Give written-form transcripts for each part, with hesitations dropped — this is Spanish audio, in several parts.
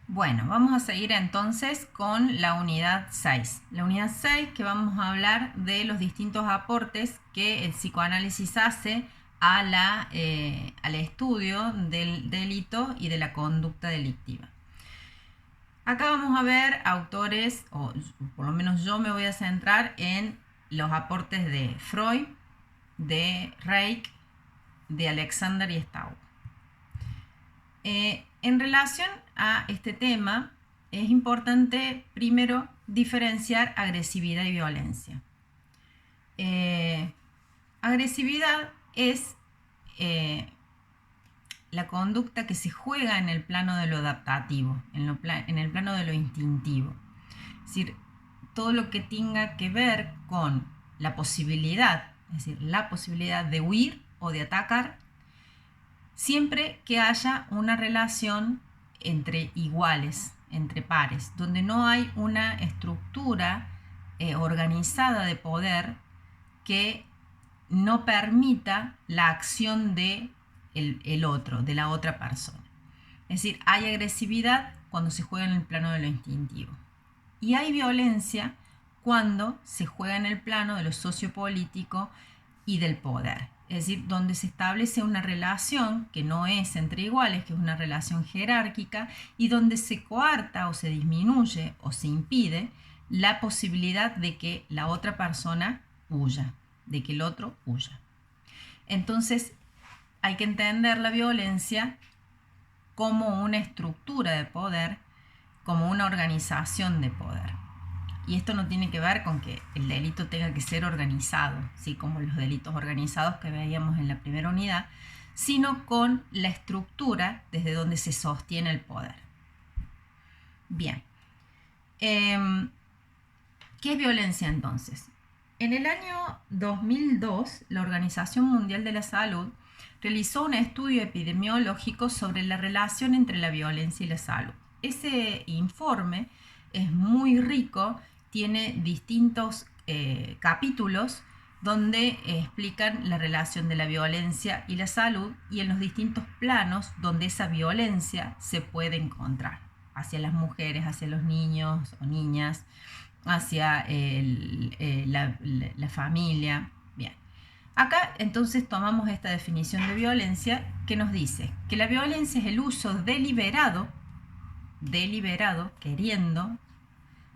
Bueno, vamos a seguir entonces con la unidad 6. La unidad 6 que vamos a hablar de los distintos aportes que el psicoanálisis hace al estudio del delito y de la conducta delictiva. Acá vamos a ver autores, o por lo menos yo me voy a centrar en los aportes de Freud, de Reich, de Alexander y Staub. En relación a este tema, es importante primero diferenciar agresividad y violencia. Agresividad es la conducta que se juega en el plano de lo adaptativo, en el plano de lo instintivo. Es decir, todo lo que tenga que ver con la posibilidad, es decir, la posibilidad de huir o de atacar, siempre que haya una relación entre iguales, entre pares, donde no hay una estructura organizada de poder que no permita la acción de el otro, de la otra persona. Es decir, hay agresividad cuando se juega en el plano de lo instintivo. Y hay violencia cuando se juega en el plano de lo sociopolítico y del poder. Es decir, donde se establece una relación que no es entre iguales, que es una relación jerárquica, y donde se coarta o se disminuye o se impide la posibilidad de que la otra persona huya, de que el otro huya. Entonces, hay que entender la violencia como una estructura de poder, como una organización de poder. Y esto no tiene que ver con que el delito tenga que ser organizado, ¿sí? Como los delitos organizados que veíamos en la primera unidad, sino con la estructura desde donde se sostiene el poder. Bien. ¿Qué es violencia entonces? En el año 2002, la Organización Mundial de la Salud realizó un estudio epidemiológico sobre la relación entre la violencia y la salud. Ese informe es muy rico, tiene distintos capítulos donde explican la relación de la violencia y la salud y en los distintos planos donde esa violencia se puede encontrar, hacia las mujeres, hacia los niños o niñas, hacia la familia. Bien. Acá entonces tomamos esta definición de violencia que nos dice que la violencia es el uso deliberado, queriendo,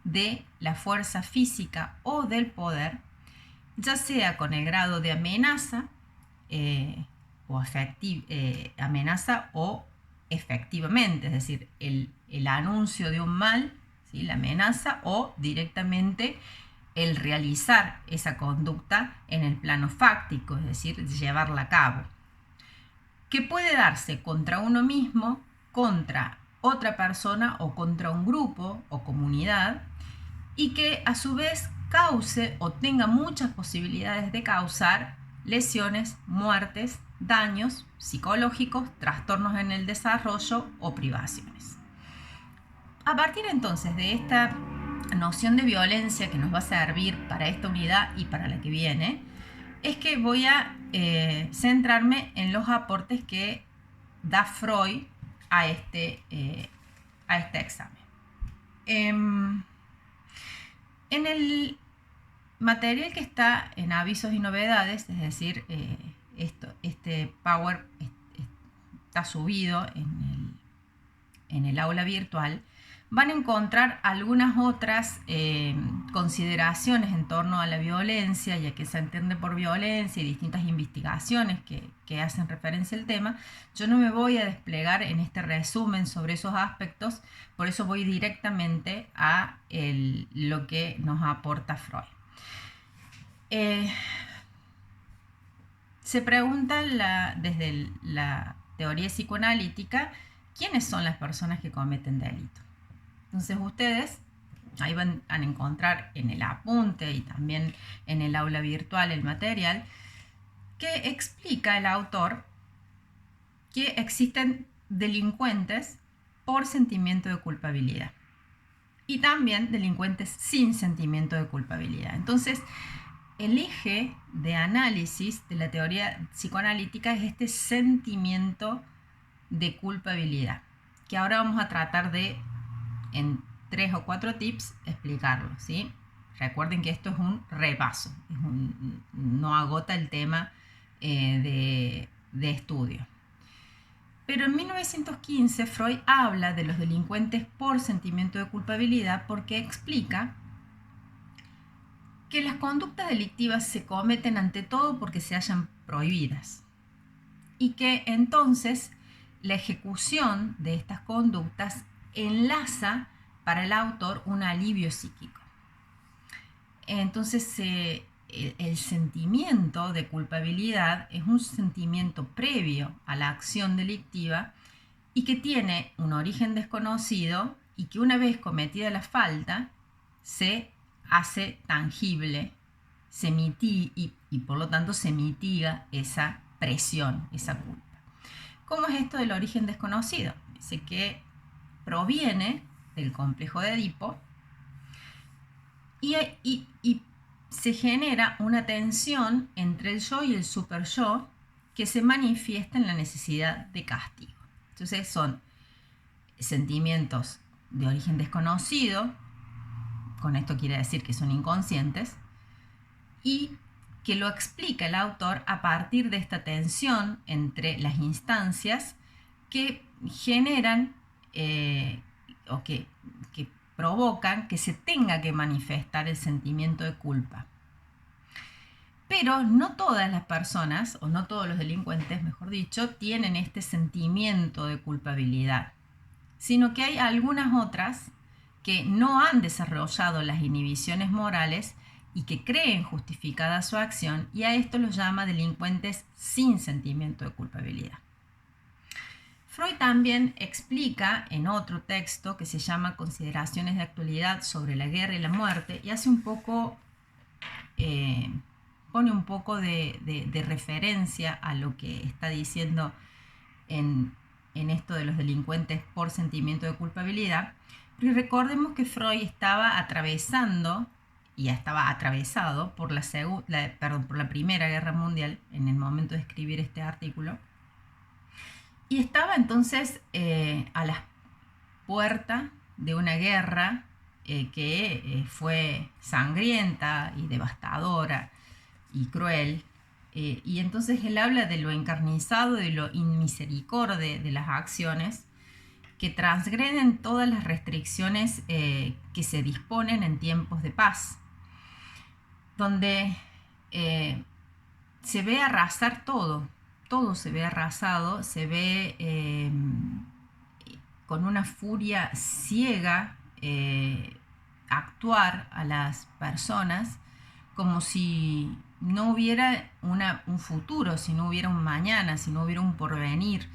de la fuerza física o del poder, ya sea con el grado de amenaza amenaza o efectivamente, es decir, el anuncio de un mal, ¿sí? La amenaza, o directamente el realizar esa conducta en el plano fáctico, es decir, llevarla a cabo, que puede darse contra uno mismo, contra otra persona o contra un grupo o comunidad, y que a su vez cause o tenga muchas posibilidades de causar lesiones, muertes, daños psicológicos, trastornos en el desarrollo o privaciones. A partir entonces de esta noción de violencia que nos va a servir para esta unidad y para la que viene, es que voy a centrarme en los aportes que da Freud a este examen. En el material que está en avisos y novedades, es decir, este Power está subido en el aula virtual, van a encontrar algunas otras consideraciones en torno a la violencia y a qué se entiende por violencia y distintas investigaciones que hacen referencia al tema. Yo no me voy a desplegar en este resumen sobre esos aspectos, por eso voy directamente a lo que nos aporta Freud. Se pregunta desde la teoría psicoanalítica, ¿quiénes son las personas que cometen delito? Entonces ustedes ahí van a encontrar en el apunte y también en el aula virtual el material que explica el autor que existen delincuentes por sentimiento de culpabilidad y también delincuentes sin sentimiento de culpabilidad. Entonces, el eje de análisis de la teoría psicoanalítica es este sentimiento de culpabilidad, que ahora vamos a tratar de en 3 o 4 tips explicarlo, ¿sí? Recuerden que esto es un repaso, no agota el tema de estudio. Pero en 1915 Freud habla de los delincuentes por sentimiento de culpabilidad porque explica que las conductas delictivas se cometen ante todo porque se hallan prohibidas y que entonces la ejecución de estas conductas enlaza para el autor un alivio psíquico. Entonces el sentimiento de culpabilidad es un sentimiento previo a la acción delictiva y que tiene un origen desconocido y que una vez cometida la falta se hace tangible, y por lo tanto se mitiga esa presión, esa culpa. ¿Cómo es esto del origen desconocido? Dice que proviene del complejo de Edipo y se genera una tensión entre el yo y el super yo que se manifiesta en la necesidad de castigo. Entonces son sentimientos de origen desconocido, con esto quiere decir que son inconscientes, y que lo explica el autor a partir de esta tensión entre las instancias que generan o que provocan que se tenga que manifestar el sentimiento de culpa. Pero no todas las personas, o no todos los delincuentes, mejor dicho, tienen este sentimiento de culpabilidad, sino que hay algunas otras que no han desarrollado las inhibiciones morales y que creen justificada su acción, y a esto los llama delincuentes sin sentimiento de culpabilidad. Freud también explica en otro texto que se llama Consideraciones de actualidad sobre la guerra y la muerte, y hace un poco, pone un poco de referencia a lo que está diciendo en esto de los delincuentes por sentimiento de culpabilidad. Pero recordemos que Freud estaba atravesando, y ya estaba atravesado por por la Primera Guerra Mundial en el momento de escribir este artículo, y estaba entonces a las puertas de una guerra que fue sangrienta y devastadora y cruel, y entonces él habla de lo encarnizado y lo inmisericorde de las acciones que transgreden todas las restricciones que se disponen en tiempos de paz, donde se ve arrasar todo se ve arrasado, se ve con una furia ciega actuar a las personas como si no hubiera un futuro, si no hubiera un mañana, si no hubiera un porvenir.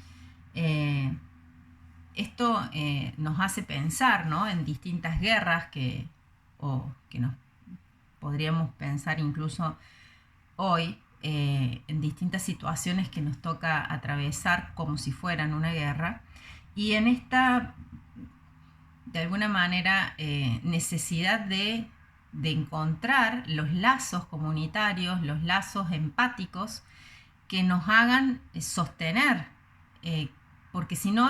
Esto nos hace pensar, ¿no?, en distintas guerras que nos podríamos pensar incluso hoy, en distintas situaciones que nos toca atravesar como si fueran una guerra, y en esta, de alguna manera, necesidad de encontrar los lazos comunitarios, los lazos empáticos que nos hagan sostener, porque si no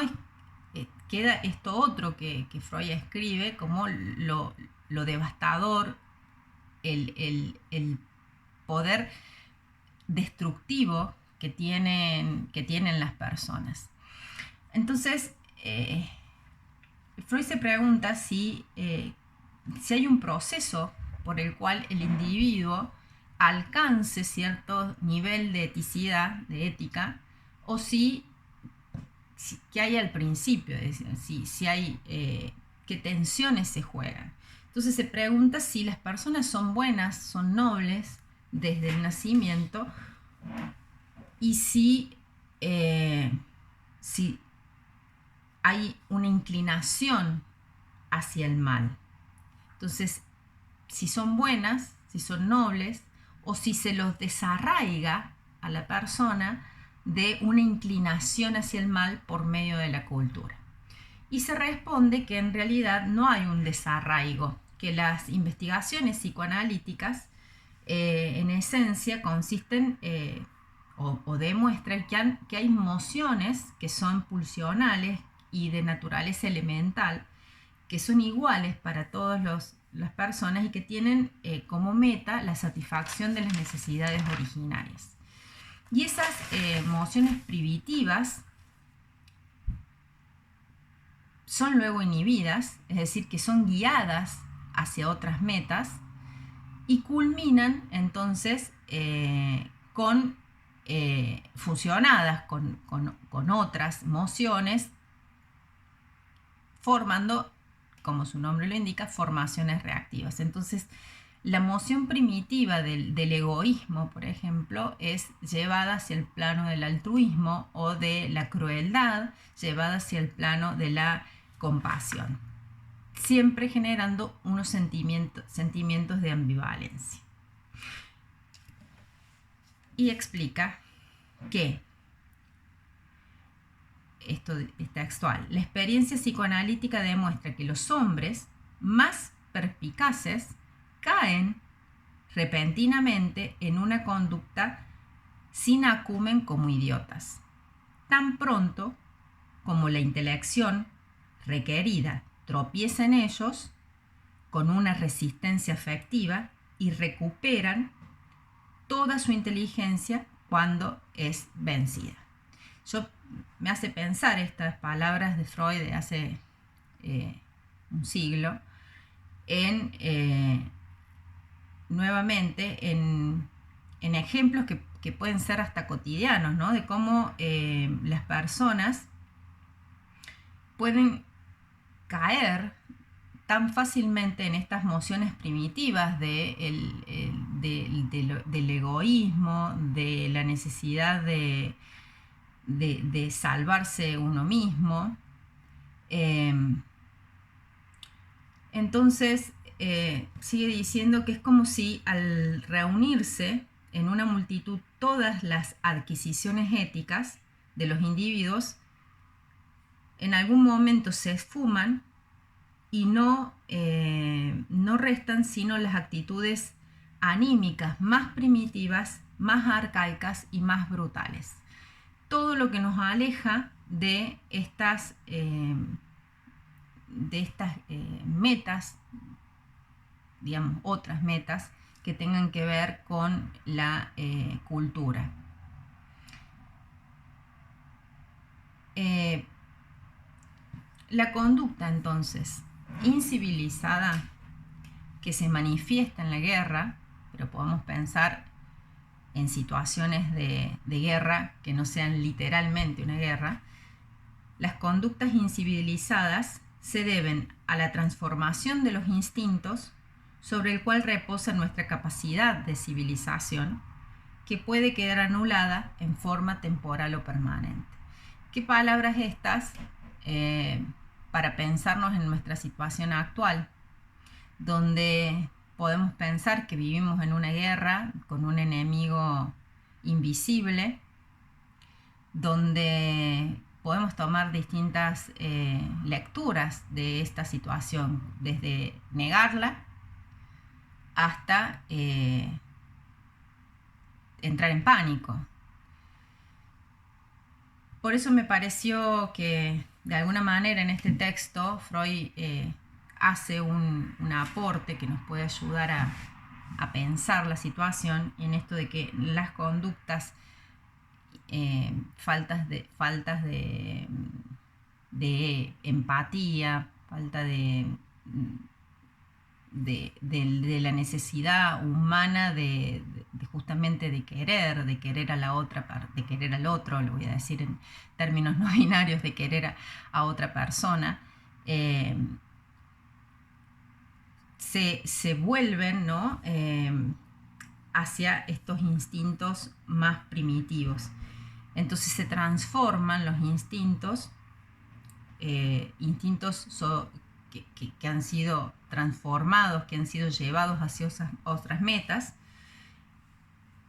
queda esto otro que Freud escribe como lo devastador, el poder destructivo que tienen las personas. Entonces, Freud se pregunta si hay un proceso por el cual el individuo alcance cierto nivel de eticidad, de ética, o que hay al principio, es decir, si hay qué tensiones se juegan. Entonces se pregunta si las personas son buenas, son nobles desde el nacimiento, y si hay una inclinación hacia el mal. Entonces, si son buenas, si son nobles, o si se los desarraiga a la persona de una inclinación hacia el mal por medio de la cultura. Y se responde que en realidad no hay un desarraigo, que las investigaciones psicoanalíticas en esencia consisten o demuestran que hay emociones que son pulsionales y de naturaleza elemental, que son iguales para todas las personas y que tienen como meta la satisfacción de las necesidades originarias. Y esas emociones primitivas son luego inhibidas, es decir, que son guiadas hacia otras metas y culminan entonces fusionadas con otras emociones, formando, como su nombre lo indica, formaciones reactivas. Entonces, la emoción primitiva del egoísmo, por ejemplo, es llevada hacia el plano del altruismo, o de la crueldad, llevada hacia el plano de la compasión, siempre generando unos sentimientos de ambivalencia. Y explica que, esto es textual, la experiencia psicoanalítica demuestra que los hombres más perspicaces caen repentinamente en una conducta sin acumen como idiotas, tan pronto como la intelección requerida tropieza en ellos con una resistencia afectiva y recuperan toda su inteligencia cuando es vencida. Me hace pensar estas palabras de Freud de hace un siglo nuevamente en ejemplos que pueden ser hasta cotidianos, ¿no? De cómo las personas pueden caer tan fácilmente en estas emociones primitivas del egoísmo, de la necesidad de salvarse uno mismo. Entonces, sigue diciendo que es como si al reunirse en una multitud todas las adquisiciones éticas de los individuos, en algún momento se esfuman y no restan sino las actitudes anímicas más primitivas, más arcaicas y más brutales. Todo lo que nos aleja de estas metas, digamos, otras metas que tengan que ver con la cultura. La conducta, entonces, incivilizada que se manifiesta en la guerra, pero podemos pensar en situaciones de guerra que no sean literalmente una guerra, las conductas incivilizadas se deben a la transformación de los instintos sobre el cual reposa nuestra capacidad de civilización, que puede quedar anulada en forma temporal o permanente. ¿Qué palabras estas para pensarnos en nuestra situación actual, donde podemos pensar que vivimos en una guerra con un enemigo invisible, donde podemos tomar distintas lecturas de esta situación, desde negarla hasta entrar en pánico? Por eso me pareció que de alguna manera en este texto Freud hace un aporte que nos puede ayudar a pensar la situación en esto de que las conductas, faltas de empatía, falta de la necesidad humana de justamente de querer a la otra, de querer al otro, lo voy a decir en términos no binarios, de querer a otra persona, se vuelven, ¿no? Hacia estos instintos más primitivos. Entonces se transforman los instintos, que han sido transformados, que han sido llevados hacia otras metas,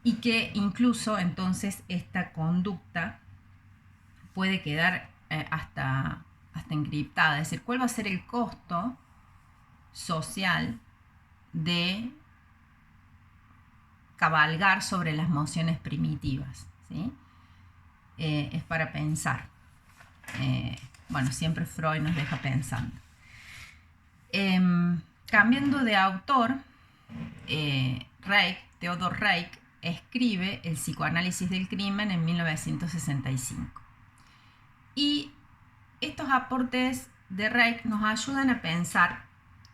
y que incluso entonces esta conducta puede quedar hasta encriptada. Es decir, ¿cuál va a ser el costo social de cabalgar sobre las emociones primitivas? ¿Sí? Es para pensar. Bueno, siempre Freud nos deja pensando. Cambiando de autor, Theodor Reich escribe El psicoanálisis del crimen en 1965. Y estos aportes de Reich nos ayudan a pensar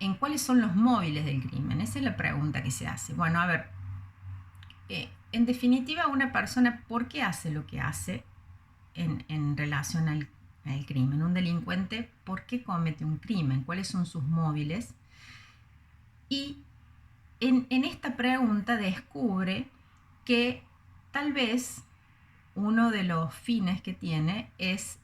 en cuáles son los móviles del crimen. Esa es la pregunta que se hace. Bueno, a ver, en definitiva, una persona, ¿por qué hace lo que hace en relación al crimen? Un delincuente, ¿por qué comete un crimen? ¿Cuáles son sus móviles? Y en esta pregunta descubre que tal vez uno de los fines que tiene es,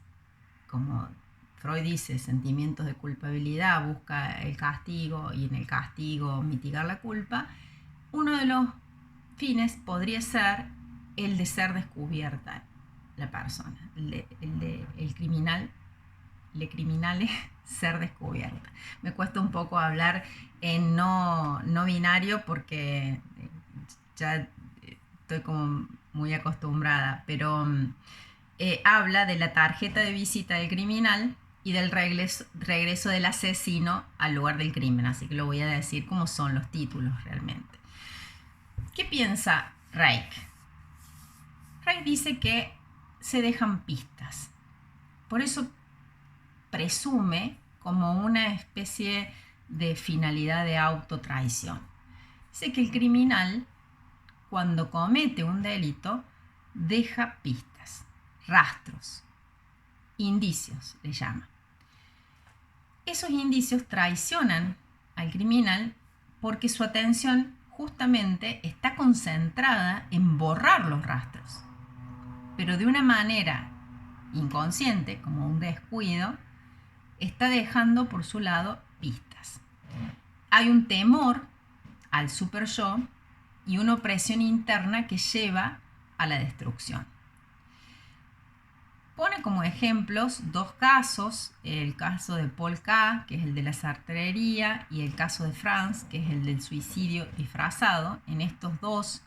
como Freud dice, sentimientos de culpabilidad, busca el castigo y en el castigo mitigar la culpa. Uno de los fines podría ser el de ser descubierta la persona, el criminal, le criminale ser descubierta. Me cuesta un poco hablar en no binario porque ya estoy como muy acostumbrada, pero habla de la tarjeta de visita del criminal y del regreso del asesino al lugar del crimen, así que lo voy a decir como son los títulos realmente. ¿Qué piensa Reich? Reich dice que se dejan pistas, por eso presume como una especie de finalidad de autotraición. Dice que el criminal, cuando comete un delito, deja pistas, rastros, indicios, le llama. Esos indicios traicionan al criminal porque su atención justamente está concentrada en borrar los rastros, pero de una manera inconsciente, como un descuido, está dejando por su lado pistas. Hay un temor al super yo y una opresión interna que lleva a la destrucción. Pone como ejemplos dos casos, el caso de Paul K., que es el de la sastrería, y el caso de Franz, que es el del suicidio disfrazado. En estos dos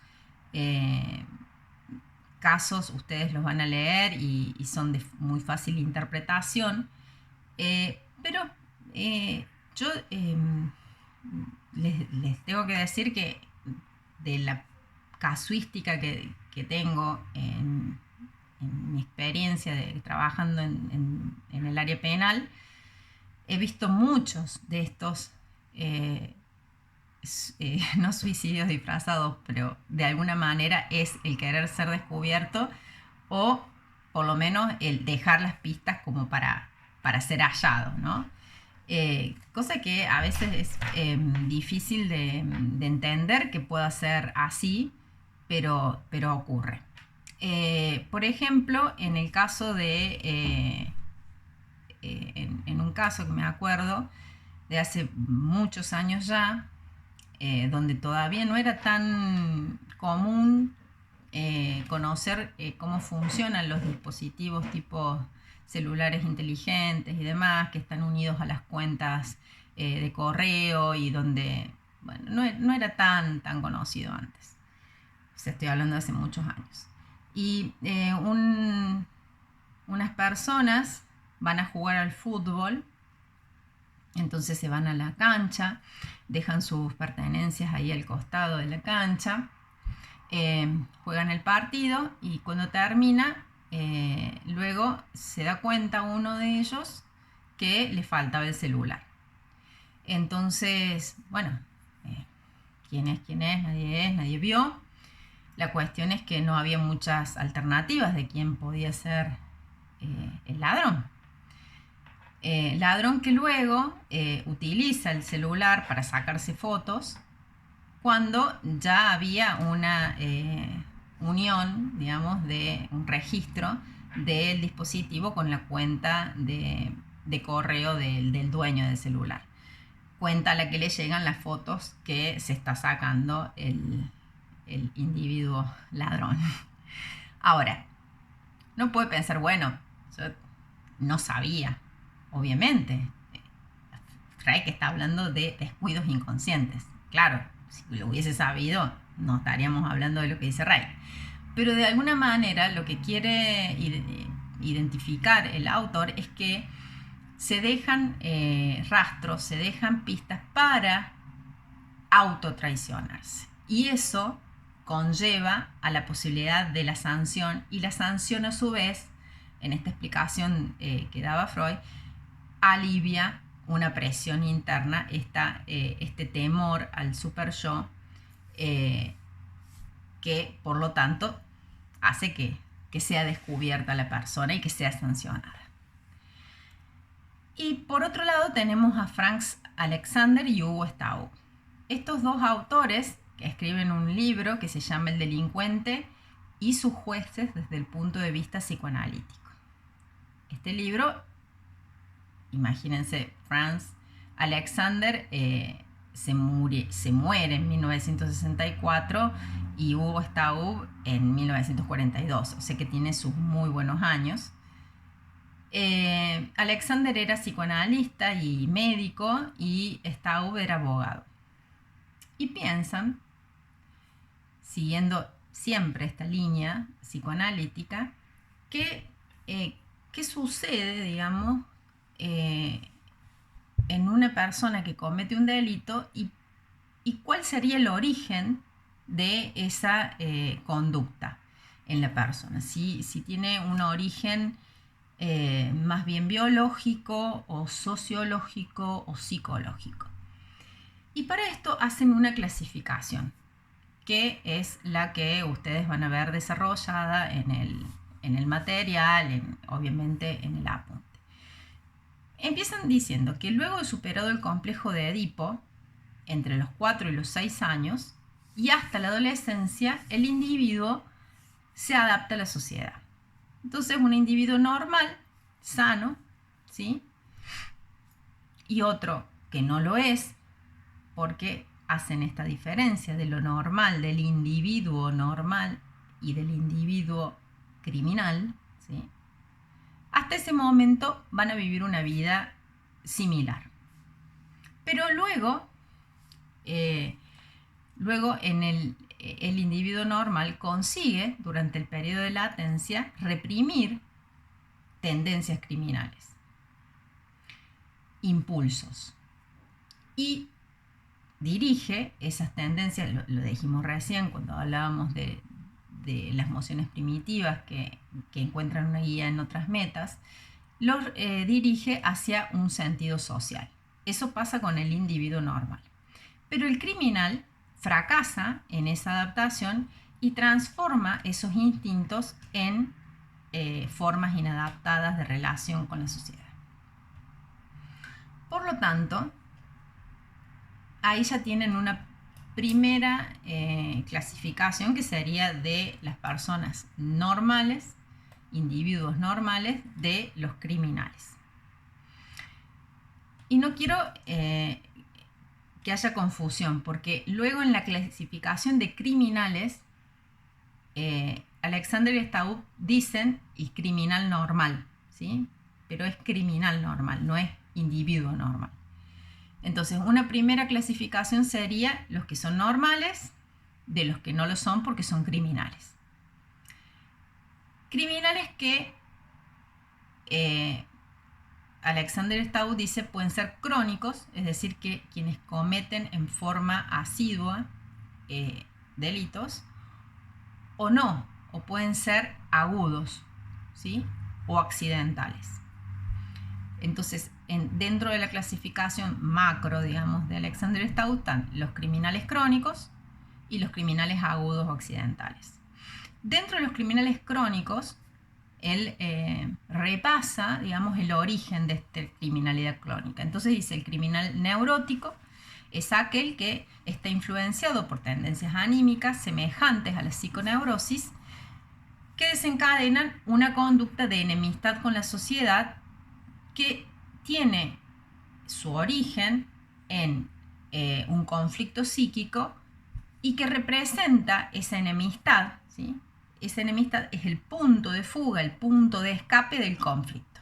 casos ustedes los van a leer y son de muy fácil interpretación, pero yo les tengo que decir que de la casuística que tengo en mi experiencia trabajando en el área penal, he visto muchos de estos no suicidios disfrazados, pero de alguna manera es el querer ser descubierto o por lo menos el dejar las pistas como para ser hallado, ¿no? Cosa que a veces es difícil de entender que pueda ser así, pero ocurre. Por ejemplo, en el caso de, en un caso que me acuerdo de hace muchos años ya, donde todavía no era tan común conocer cómo funcionan los dispositivos tipo celulares inteligentes y demás, que están unidos a las cuentas de correo y donde, bueno, no era tan conocido antes. O sea, estoy hablando de hace muchos años. Y unas personas van a jugar al fútbol, entonces se van a la cancha, dejan sus pertenencias ahí al costado de la cancha, juegan el partido y cuando termina, luego se da cuenta uno de ellos que le faltaba el celular. Entonces, bueno, ¿quién es? Nadie vio. La cuestión es que no había muchas alternativas de quién podía ser el ladrón. Ladrón que luego utiliza el celular para sacarse fotos cuando ya había una unión, digamos, de un registro del dispositivo con la cuenta de correo del dueño del celular. Cuenta a la que le llegan las fotos que se está sacando el individuo ladrón. Ahora, no puede pensar, bueno, yo no sabía, obviamente. Reich está hablando de descuidos inconscientes. Claro, si lo hubiese sabido, no estaríamos hablando de lo que dice Reich. Pero de alguna manera lo que quiere identificar el autor es que se dejan rastros, se dejan pistas para autotraicionarse. Y eso conlleva a la posibilidad de la sanción, y la sanción a su vez, en esta explicación que daba Freud, alivia una presión interna, este temor al super yo, que por lo tanto hace que sea descubierta la persona y que sea sancionada. Y por otro lado tenemos a Franz Alexander y Hugo Staub. Estos dos autores que escriben un libro que se llama El delincuente y sus jueces desde el punto de vista psicoanalítico. Este libro, imagínense, Franz Alexander se muere en 1964 y Hugo Staub en 1942, o sea que tiene sus muy buenos años. Alexander era psicoanalista y médico y Staub era abogado. Y piensan, siguiendo siempre esta línea psicoanalítica, qué sucede, digamos, en una persona que comete un delito y cuál sería el origen de esa conducta en la persona. Si tiene un origen más bien biológico o sociológico o psicológico. Y para esto hacen una clasificación, que es la que ustedes van a ver desarrollada en el material, obviamente en el apunte. Empiezan diciendo que luego de superado el complejo de Edipo, entre los 4 y los 6 años, y hasta la adolescencia, el individuo se adapta a la sociedad. Entonces, un individuo normal, sano, ¿sí? Y otro que no lo es, porque hacen esta diferencia de lo normal, del individuo normal y del individuo criminal, ¿sí? Hasta ese momento van a vivir una vida similar. Pero luego en el individuo normal consigue, durante el periodo de latencia, reprimir tendencias criminales, impulsos, y dirige esas tendencias, lo dijimos recién cuando hablábamos de las emociones primitivas que encuentran una guía en otras metas, los dirige hacia un sentido social. Eso pasa con el individuo normal. Pero el criminal fracasa en esa adaptación y transforma esos instintos en formas inadaptadas de relación con la sociedad. Por lo tanto, ahí ya tienen una primera clasificación que sería de las personas normales, individuos normales, de los criminales. Y no quiero que haya confusión, porque luego en la clasificación de criminales, Alexander y Staub dicen y criminal normal, ¿sí? Pero es criminal normal, no es individuo normal. Entonces, una primera clasificación sería los que son normales de los que no lo son porque son criminales. Criminales que Alexander Staub dice pueden ser crónicos, es decir, que quienes cometen en forma asidua delitos, o no, o pueden ser agudos, ¿sí? O accidentales. Entonces, dentro de la clasificación macro, digamos, de Alexander Staub están los criminales crónicos y los criminales agudos o accidentales. Dentro de los criminales crónicos, él repasa, digamos, el origen de esta criminalidad crónica. Entonces dice, el criminal neurótico es aquel que está influenciado por tendencias anímicas semejantes a la psiconeurosis que desencadenan una conducta de enemistad con la sociedad que tiene su origen en un conflicto psíquico y que representa esa enemistad, ¿sí? Esa enemistad es el punto de fuga, el punto de escape del conflicto.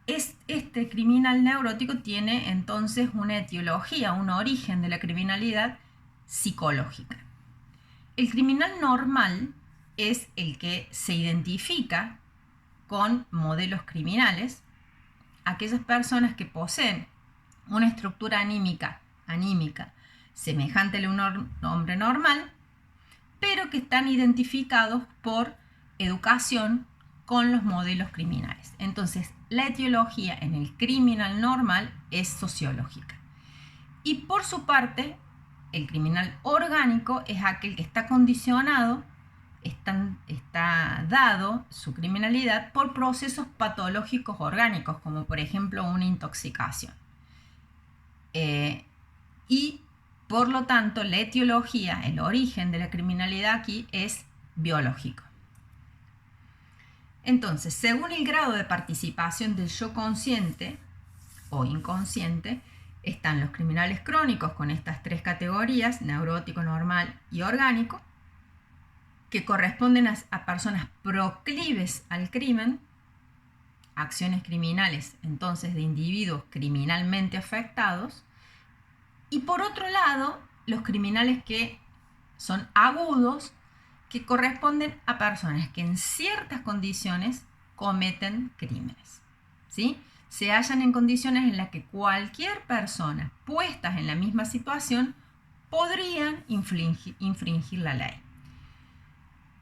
Este criminal neurótico tiene entonces una etiología, un origen de la criminalidad psicológica. El criminal normal es el que se identifica con modelos criminales aquellas personas que poseen una estructura anímica semejante a la de un hombre normal, pero que están identificados por educación con los modelos criminales. Entonces, la etiología en el criminal normal es sociológica. Y por su parte, el criminal orgánico es aquel que está condicionado, está dado su criminalidad por procesos patológicos orgánicos, como por ejemplo una intoxicación. Y por lo tanto, la etiología, el origen de la criminalidad aquí es biológico. Entonces, según el grado de participación del yo consciente o inconsciente, están los criminales crónicos con estas tres categorías, neurótico, normal y orgánico, que corresponden a personas proclives al crimen, acciones criminales entonces de individuos criminalmente afectados, y por otro lado, los criminales que son agudos, que corresponden a personas que en ciertas condiciones cometen crímenes, ¿sí? Se hallan en condiciones en las que cualquier persona puestas en la misma situación podrían infringir la ley.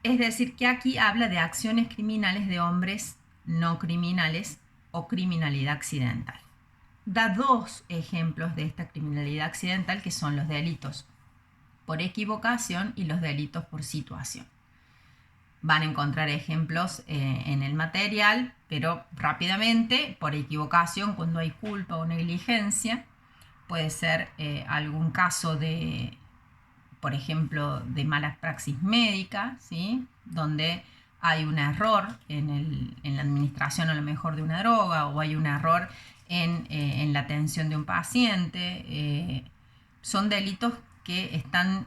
Es decir, que aquí habla de acciones criminales de hombres no criminales o criminalidad accidental. Da dos ejemplos de esta criminalidad accidental, que son los delitos por equivocación y los delitos por situación. Van a encontrar ejemplos en el material, pero rápidamente, por equivocación, cuando hay culpa o negligencia, puede ser algún caso de, por ejemplo, de mala praxis médica, ¿sí? Donde hay un error en la administración a lo mejor de una droga, o hay un error en la atención de un paciente. Son delitos que están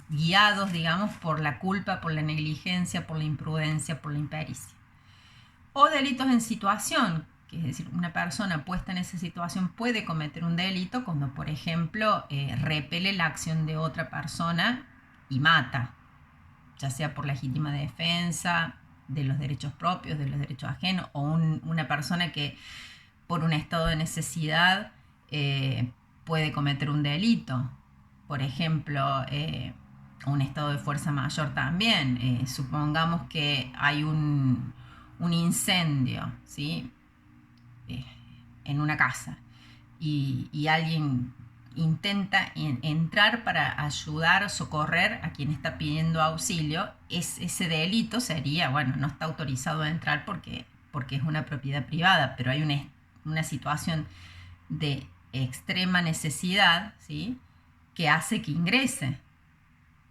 guiados, digamos, por la culpa, por la negligencia, por la imprudencia, por la impericia. O delitos en situación, que es decir, una persona puesta en esa situación puede cometer un delito cuando, por ejemplo, repele la acción de otra persona y mata, ya sea por legítima defensa de los derechos propios, de los derechos ajenos, o una persona que por un estado de necesidad puede cometer un delito. Por ejemplo, un estado de fuerza mayor también. Supongamos que hay un incendio, ¿sí? En una casa y alguien intenta entrar para ayudar, socorrer a quien está pidiendo auxilio, ese delito sería, bueno, no está autorizado a entrar porque es una propiedad privada, pero hay una situación de extrema necesidad, ¿sí? Que hace que ingrese,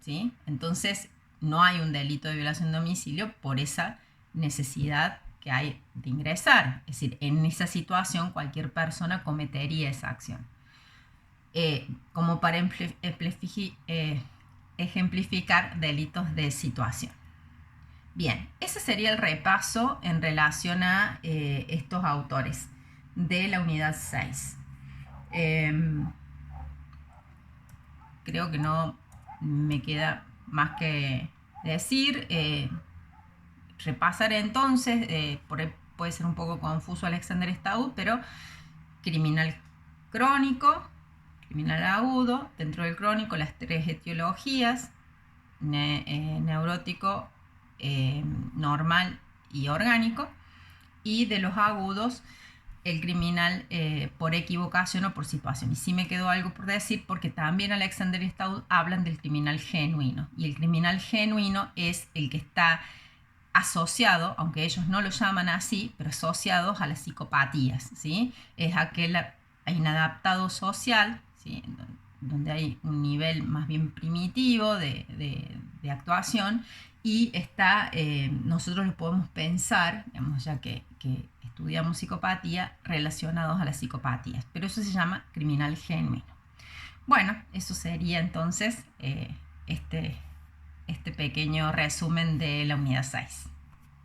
¿sí? Entonces no hay un delito de violación de domicilio por esa necesidad que hay de ingresar. Es decir, en esa situación cualquier persona cometería esa acción. Como para ejemplificar delitos de situación. Bien, ese sería el repaso en relación a estos autores de la unidad 6. Creo que no me queda más que decir. Repasaré entonces, puede ser un poco confuso Alexander Staud, pero criminal crónico, criminal agudo, dentro del crónico las tres etiologías, neurótico, normal y orgánico, y de los agudos el criminal por equivocación o por situación. Y sí me quedó algo por decir, porque también Alexander Staud hablan del criminal genuino, y el criminal genuino es el que está asociado, aunque ellos no lo llaman así, pero asociados a las psicopatías, ¿sí? Es aquel inadaptado social, ¿sí? Donde hay un nivel más bien primitivo de actuación, y nosotros lo podemos pensar, digamos, ya que estudiamos psicopatía, relacionados a las psicopatías, pero eso se llama criminal genuino. Bueno, eso sería entonces este pequeño resumen de la unidad 6.